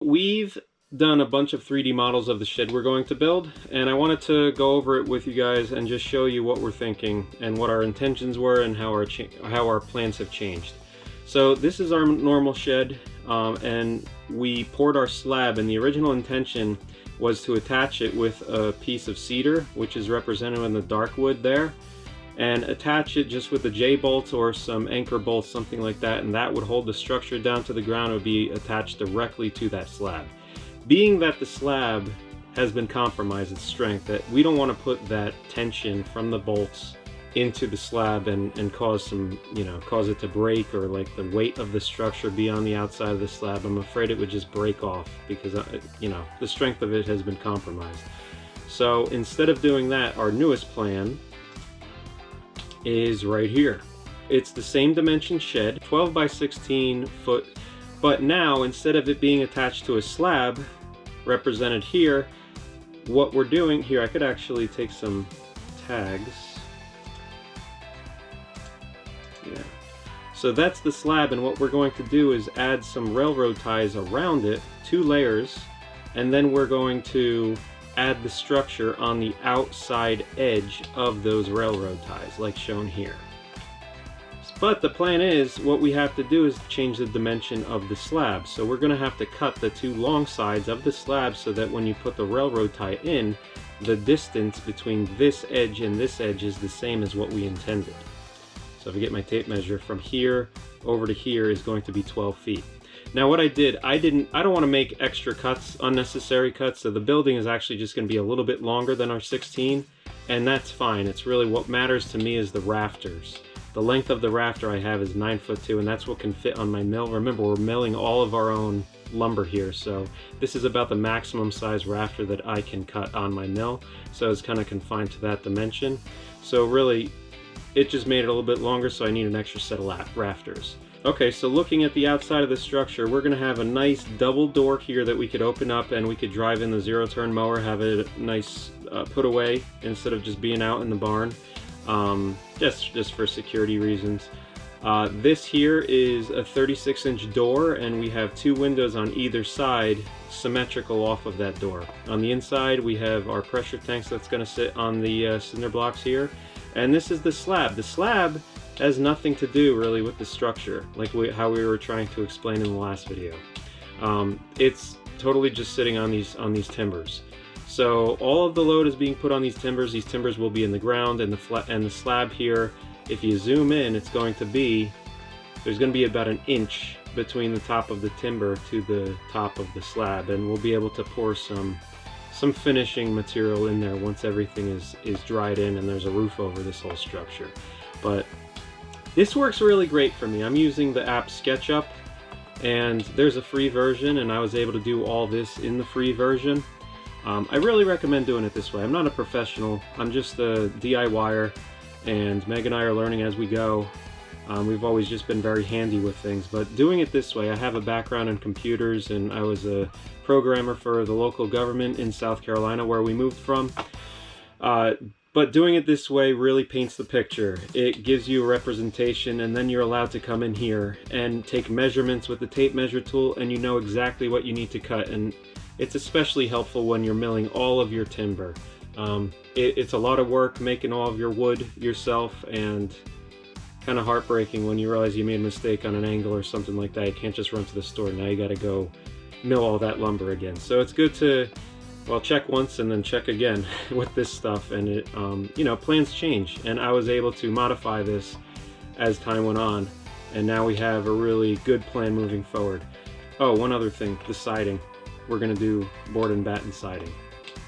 we've done a bunch of 3D models of the shed we're going to build, and I wanted to go over it with you guys and just show you what we're thinking and what our intentions were and how our plans have changed. So this is our normal shed, and we poured our slab, and the original intention was to attach it with a piece of cedar, which is represented in the dark wood there, and attach it just with a J-bolt or some anchor bolts, something like that, and that would hold the structure down to the ground. It would be attached directly to that slab. Being that the slab has been compromised its strength, that we don't want to put that tension from the bolts into the slab and cause some, cause it to break, or like the weight of the structure be on the outside of the slab. I'm afraid it would just break off because, the strength of it has been compromised. So instead of doing that, our newest plan is right here. It's the same dimension shed, 12 by 16 foot, but now instead of it being attached to a slab represented here, what we're doing here, I could actually take some tags. Yeah. So that's the slab, and what we're going to do is add some railroad ties around it, 2 layers, and then we're going to add the structure on the outside edge of those railroad ties, like shown here. But the plan is, what we have to do is change the dimension of the slab. So we're going to have to cut the 2 long sides of the slab so that when you put the railroad tie in, the distance between this edge and this edge is the same as what we intended. So if I get my tape measure, from here over to here is going to be 12 feet. Now what I don't want to make extra cuts, unnecessary cuts, so the building is actually just going to be a little bit longer than our 16, and that's fine. It's really, what matters to me is the rafters. The length of the rafter I have is 9'2", and that's what can fit on my mill. Remember, we're milling all of our own lumber here, so this is about the maximum size rafter that I can cut on my mill, so it's kind of confined to that dimension. So really, it just made it a little bit longer, so I need an extra set of rafters. Okay, so looking at the outside of the structure, we're going to have a nice double door here that we could open up, and we could drive in the zero-turn mower, have a nice put away instead of just being out in the barn. Just for security reasons. This here is a 36-inch door, and we have 2 windows on either side symmetrical off of that door. On the inside we have our pressure tanks that's going to sit on the cinder blocks here, and this is the slab. The slab has nothing to do really with the structure, like how we were trying to explain in the last video. It's totally just sitting on these timbers. So all of the load is being put on these timbers. These timbers will be in the ground, and the slab here, if you zoom in, there's going to be about an inch between the top of the timber to the top of the slab, and we'll be able to pour some finishing material in there once everything is dried in and there's a roof over this whole structure. But this works really great for me. I'm using the app SketchUp, and there's a free version, and I was able to do all this in the free version. I really recommend doing it this way. I'm not a professional, I'm just a DIYer, and Meg and I are learning as we go. We've always just been very handy with things, but doing it this way, I have a background in computers, and I was a programmer for the local government in South Carolina where we moved from. But doing it this way really paints the picture. It gives you a representation, and then you're allowed to come in here and take measurements with the tape measure tool, and you know exactly what you need to cut. And it's especially helpful when you're milling all of your timber. It's a lot of work making all of your wood yourself, and kind of heartbreaking when you realize you made a mistake on an angle or something like that. You can't just run to the store. Now you got to go mill all that lumber again. So it's good to, well, check once and then check again with this stuff. And it, plans change, and I was able to modify this as time went on, and now we have a really good plan moving forward. Oh, one other thing, the siding. We're going to do board and batten siding.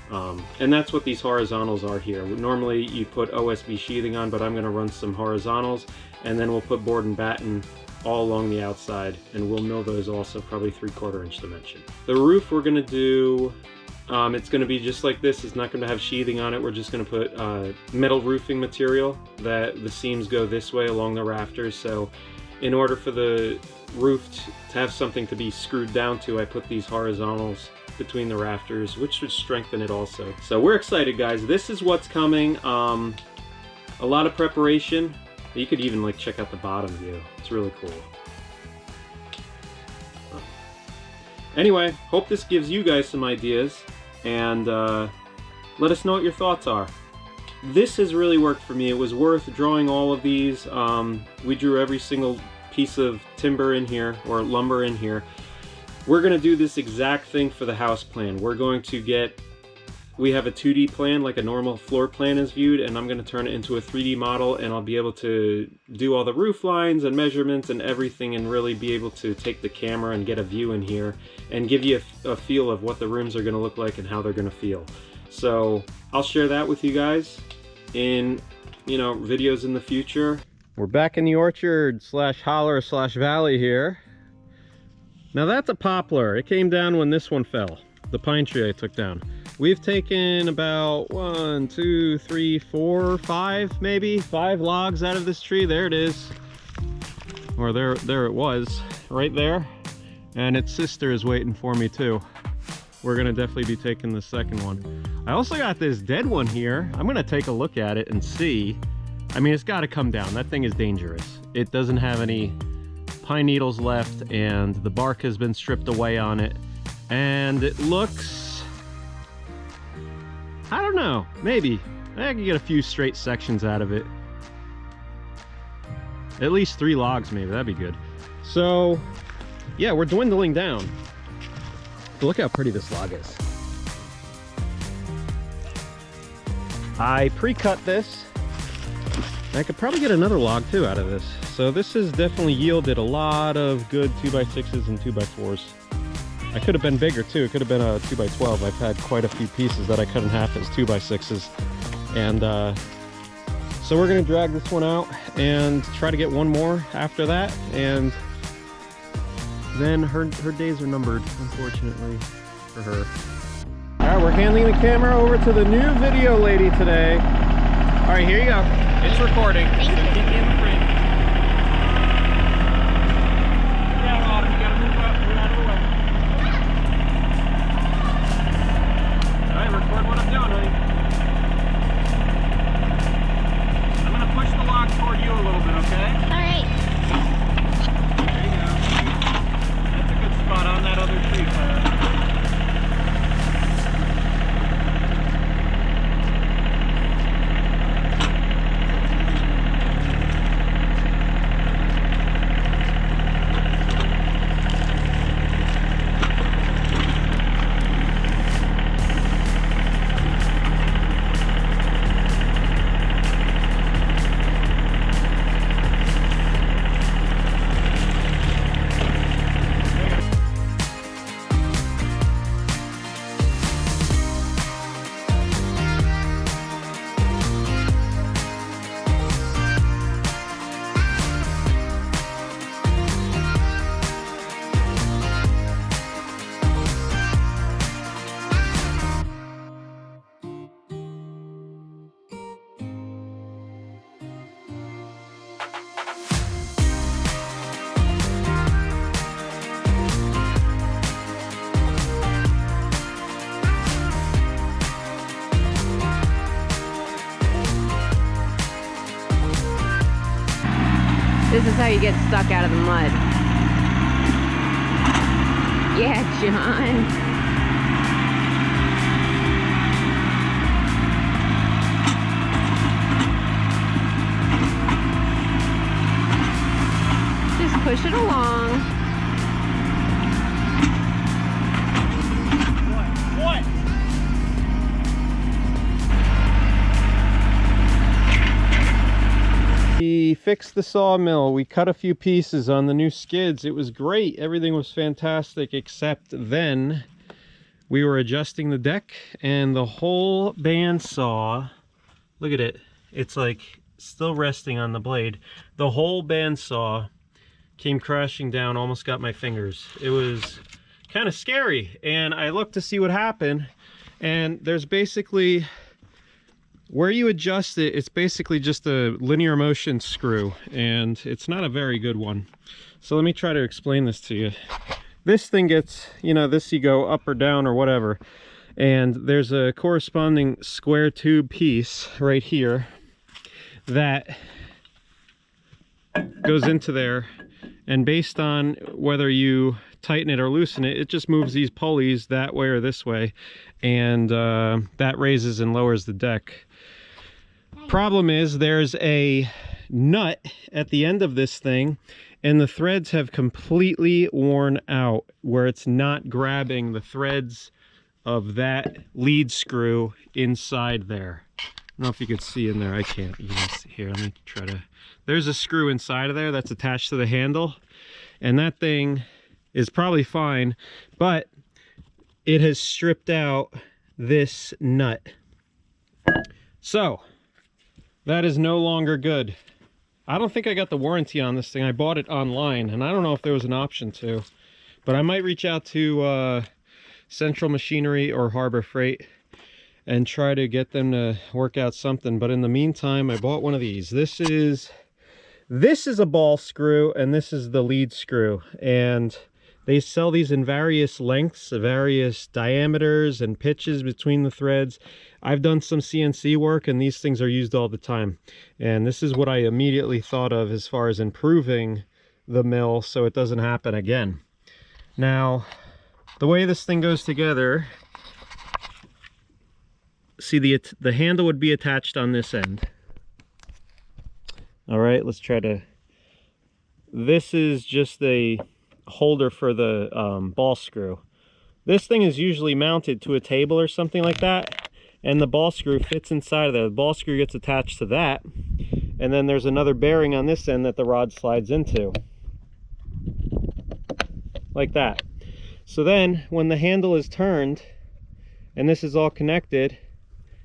And that's what these horizontals are here. Normally you put OSB sheathing on, but I'm going to run some horizontals, and then we'll put board and batten all along the outside, and we'll mill those also probably 3/4 inch dimension. The roof we're going to do, it's going to be just like this. It's not going to have sheathing on it. We're just going to put metal roofing material that the seams go this way along the rafters. So in order for the roof to have something to be screwed down to, I put these horizontals between the rafters, which should strengthen it also. So we're excited, guys. This is what's coming. A lot of preparation. You could even like check out the bottom view. It's really cool. Anyway, hope this gives you guys some ideas, and let us know what your thoughts are. This has really worked for me. It was worth drawing all of these. We drew every single piece of timber in here, or lumber in here. We're going to do this exact thing for the house plan. We're going to we have a 2D plan like a normal floor plan is viewed, and I'm going to turn it into a 3D model, and I'll be able to do all the roof lines and measurements and everything, and really be able to take the camera and get a view in here and give you a feel of what the rooms are going to look like and how they're going to feel. So I'll share that with you guys in, videos in the future. We're back in the orchard slash holler slash valley here. Now that's a poplar. It came down when this one fell, the pine tree I took down. We've taken about 1, 2, 3, 4, 5, maybe 5 logs out of this tree. There it is, or there it was, right there. And its sister is waiting for me too. We're gonna definitely be taking the second one. I also got this dead one here. I'm gonna take a look at it and see. I mean, it's got to come down. That thing is dangerous. It doesn't have any pine needles left, and the bark has been stripped away on it, and it looks, I don't know, maybe I can get a few straight sections out of it. At least 3 logs maybe, that'd be good. So yeah, we're dwindling down. But look how pretty this log is. I pre-cut this. I could probably get another log too out of this. So this has definitely yielded a lot of good 2x6s and 2x4s. I could have been bigger too. It could have been a 2x12. I've had quite a few pieces that I cut in half as 2x6s. And so we're gonna drag this one out and try to get one more after that. And then her days are numbered, unfortunately, for her. All right, we're handing the camera over to the new video lady today. All right, here you go. It's recording. Thank you. Keep me in the frame. Yeah, Autumn, you gotta move out of the way. All right, record what I'm doing, honey. I'm gonna push the log toward you a little bit, okay? All right. There you go. That's a good spot on that other tree, Clara. This is how you get stuck out of the mud. Yeah, John. Just push it along. What? We fixed the sawmill. We cut a few pieces on the new skids. It was great. Everything was fantastic, except then we were adjusting the deck and the whole bandsaw, look at it, it's like still resting on the blade. The whole bandsaw came crashing down, almost got my fingers. It was kind of scary, and I looked to see what happened, and there's basically, where you adjust it, it's basically just a linear motion screw, and it's not a very good one. So let me try to explain this to you. This thing gets, you know, this you go up or down or whatever, and there's a corresponding square tube piece right here that goes into there, and based on whether you tighten it or loosen it, it just moves these pulleys that way or this way, and that raises and lowers the deck. Problem is there's a nut at the end of this thing, and the threads have completely worn out where it's not grabbing the threads of that lead screw inside there. I don't know if you could see in there. I can't even see. Here, let me try to. There's a screw inside of there that's attached to the handle, and that thing is probably fine, but it has stripped out this nut. So that is no longer good. I don't think I got the warranty on this thing. I bought it online, and I don't know if there was an option to, but I might reach out to Central Machinery or Harbor Freight and try to get them to work out something. But in the meantime, I bought one of these. This is a ball screw, and this is the lead screw, and they sell these in various lengths, various diameters and pitches between the threads. I've done some CNC work, and these things are used all the time. And this is what I immediately thought of as far as improving the mill so it doesn't happen again. Now, the way this thing goes together, see the handle would be attached on this end. All right, let's try to, this is just a holder for the ball screw. This thing is usually mounted to a table or something like that, and the ball screw fits inside of there. The ball screw gets attached to that, and then there's another bearing on this end that the rod slides into. Like that. So then, when the handle is turned, and this is all connected,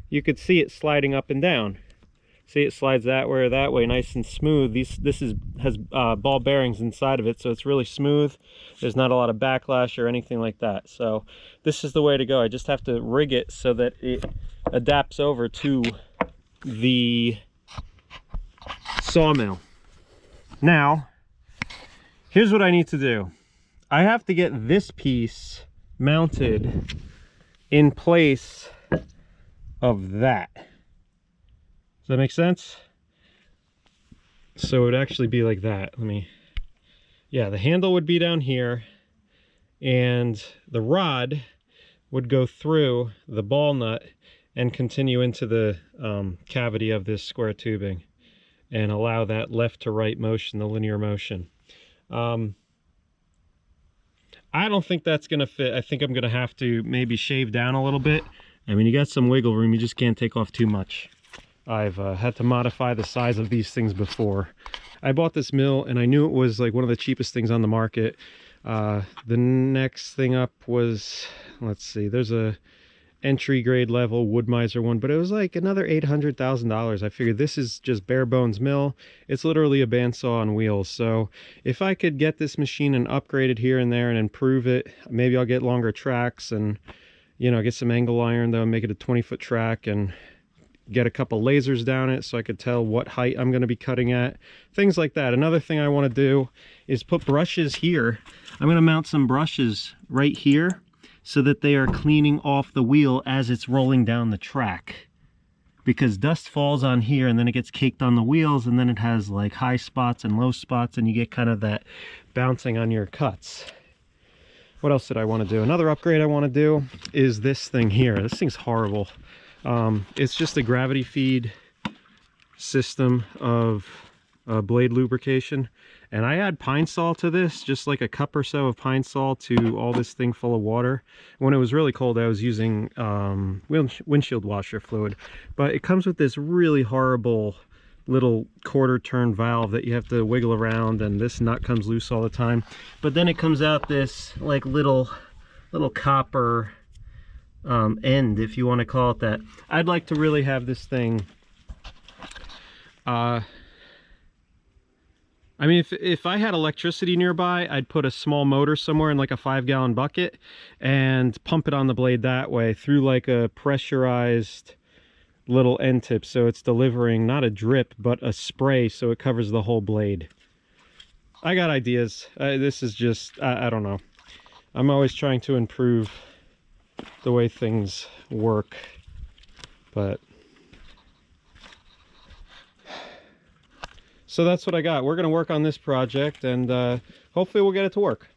you could see it sliding up and down. See, it slides that way or that way, nice and smooth. This has ball bearings inside of it, so it's really smooth. There's not a lot of backlash or anything like that. So this is the way to go. I just have to rig it so that it adapts over to the sawmill. Now, here's what I need to do. I have to get this piece mounted in place of that. Does that make sense? So it would actually be like that. Yeah, the handle would be down here, and the rod would go through the ball nut and continue into the cavity of this square tubing and allow that left to right motion, the linear motion. I don't think that's gonna fit. I think I'm gonna have to maybe shave down a little bit. I mean, you got some wiggle room, you just can't take off too much. I've had to modify the size of these things before. I bought this mill, and I knew it was like one of the cheapest things on the market. The next thing up was, let's see, there's a entry grade level Wood-Mizer one, but it was like another $800,000. I figured this is just bare bones mill. It's literally a bandsaw on wheels. So if I could get this machine and upgrade it here and there and improve it, maybe I'll get longer tracks and, you know, get some angle iron though, make it a 20-foot track, and get a couple lasers down it so I could tell what height I'm going to be cutting at, things like that. Another thing I want to do is put brushes here. I'm going to mount some brushes right here so that they are cleaning off the wheel as it's rolling down the track, because dust falls on here and then it gets caked on the wheels, and then it has like high spots and low spots, and you get kind of that bouncing on your cuts. What else did I want to do? Another upgrade I want to do is this thing here. This thing's horrible. It's just a gravity feed system of blade lubrication, and I add pine sol to this, just like a cup or so of pine sol to all this thing full of water. When it was really cold, I was using windshield washer fluid, but it comes with this really horrible little quarter turn valve that you have to wiggle around, and this nut comes loose all the time. But then it comes out this like little copper end, if you want to call it that. I'd like to really have this thing I mean, if I had electricity nearby, I'd put a small motor somewhere in like a 5-gallon bucket and pump it on the blade that way through like a pressurized little end tip, so it's delivering not a drip but a spray, so it covers the whole blade. I got ideas. This is just I don't know. I'm always trying to improve the way things work, but so that's what I got. We're going to work on this project, and hopefully we'll get it to work.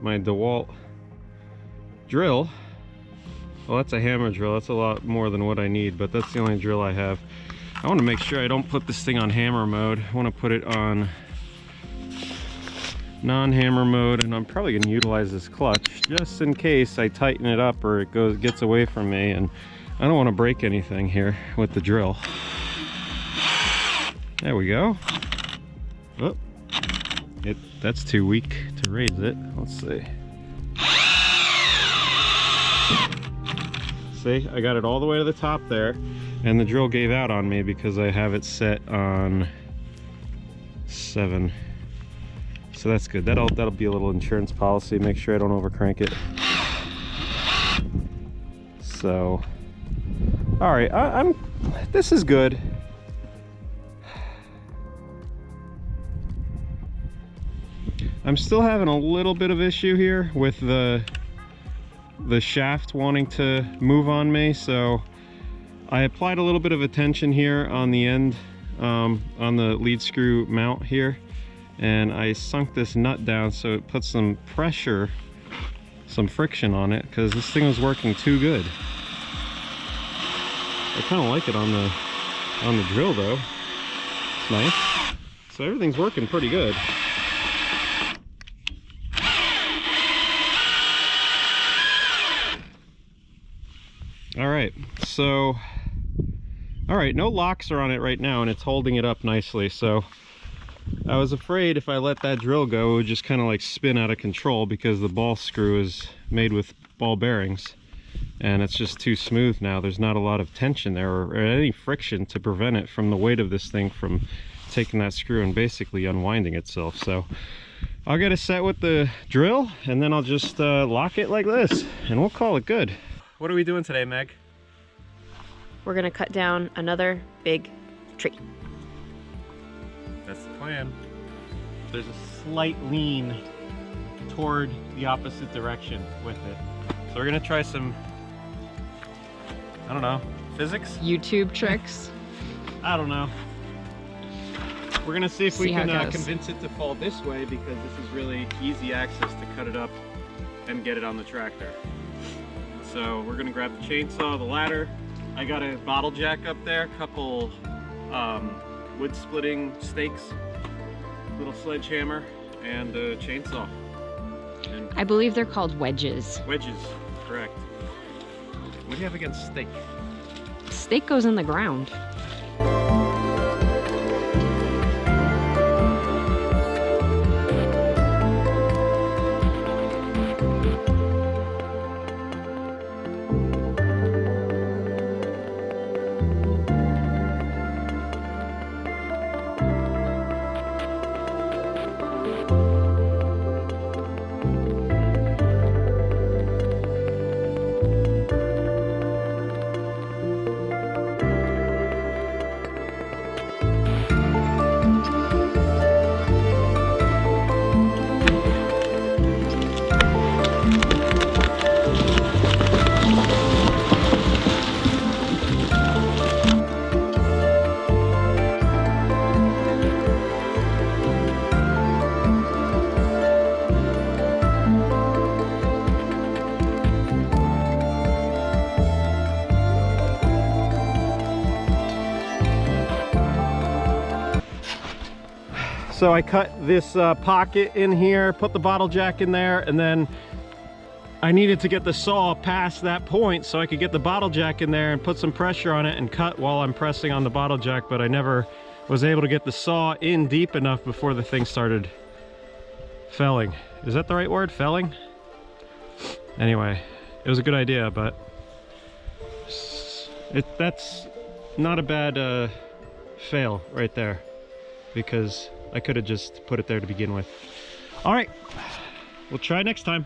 my DeWalt drill. Well, that's a hammer drill. That's a lot more than what I need, but that's the only drill I have. I want to make sure I don't put this thing on hammer mode. I want to put it on non-hammer mode, and I'm probably going to utilize this clutch just in case I tighten it up or it gets away from me, and I don't want to break anything here with the drill. There we go. Oh, that's too weak to raise it. Let's see. See, I got it all the way to the top there, and the drill gave out on me because I have it set on 7. So that's good. That'll be a little insurance policy. Make sure I don't overcrank it. So, all right, this is good. I'm still having a little bit of issue here with the shaft wanting to move on me, so I applied a little bit of attention here on the end, on the lead screw mount here, and I sunk this nut down so it puts some pressure, some friction on it, because this thing was working too good. I kind of like it on the drill though. It's nice. So everything's working pretty good. Alright, so, alright, no locks are on it right now, and it's holding it up nicely. So I was afraid if I let that drill go, it would just kind of like spin out of control, because the ball screw is made with ball bearings and it's just too smooth now. There's not a lot of tension there or any friction to prevent it from the weight of this thing from taking that screw and basically unwinding itself. So I'll get it set with the drill, and then I'll just lock it like this, and we'll call it good. What are we doing today, Meg? We're gonna cut down another big tree. That's the plan. There's a slight lean toward the opposite direction with it. So we're gonna try some, I don't know, physics? YouTube tricks. I don't know. We're gonna see if we can how it goes. convince it to fall this way, because this is really easy access to cut it up and get it on the tractor. So we're gonna grab the chainsaw, the ladder. I got a bottle jack up there, a couple wood splitting stakes, little sledgehammer, and a chainsaw. And I believe they're called wedges. wedges, correct. What do you have against steak? Steak goes in the ground. So I cut this pocket in here, put the bottle jack in there, and then I needed to get the saw past that point so I could get the bottle jack in there and put some pressure on it and cut while I'm pressing on the bottle jack, but I never was able to get the saw in deep enough before the thing started felling. Is that the right word? Felling? Anyway, it was a good idea, but that's not a bad fail right there, because I could have just put it there to begin with. All right, we'll try next time.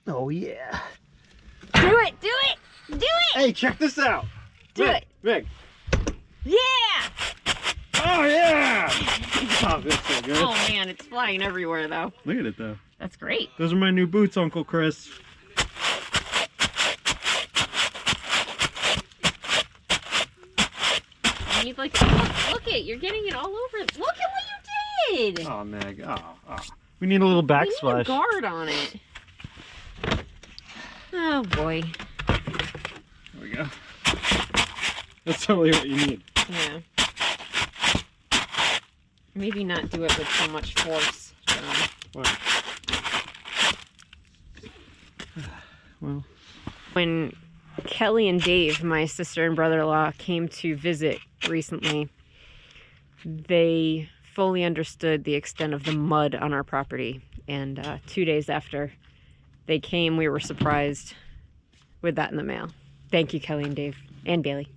Oh yeah. Do it! Do it! Do it! Hey, check this out. Do Vic, it! Vic. Yeah! Oh yeah! Oh, that's so good. Oh man, it's flying everywhere though. Look at it though. That's great. Those are my new boots, Uncle Chris. with like, look it, you're getting it all over. Look at what you did. Oh, Meg. Oh. We need a little backsplash. We need a guard on it. Oh boy. There we go. That's totally what you need. Yeah. Maybe not do it with so much force. Well. When Kelly and Dave, my sister and brother-in-law, came to visit recently, they fully understood the extent of the mud on our property. And 2 days after they came, we were surprised with that in the mail. Thank you, Kelly and Dave, and Bailey.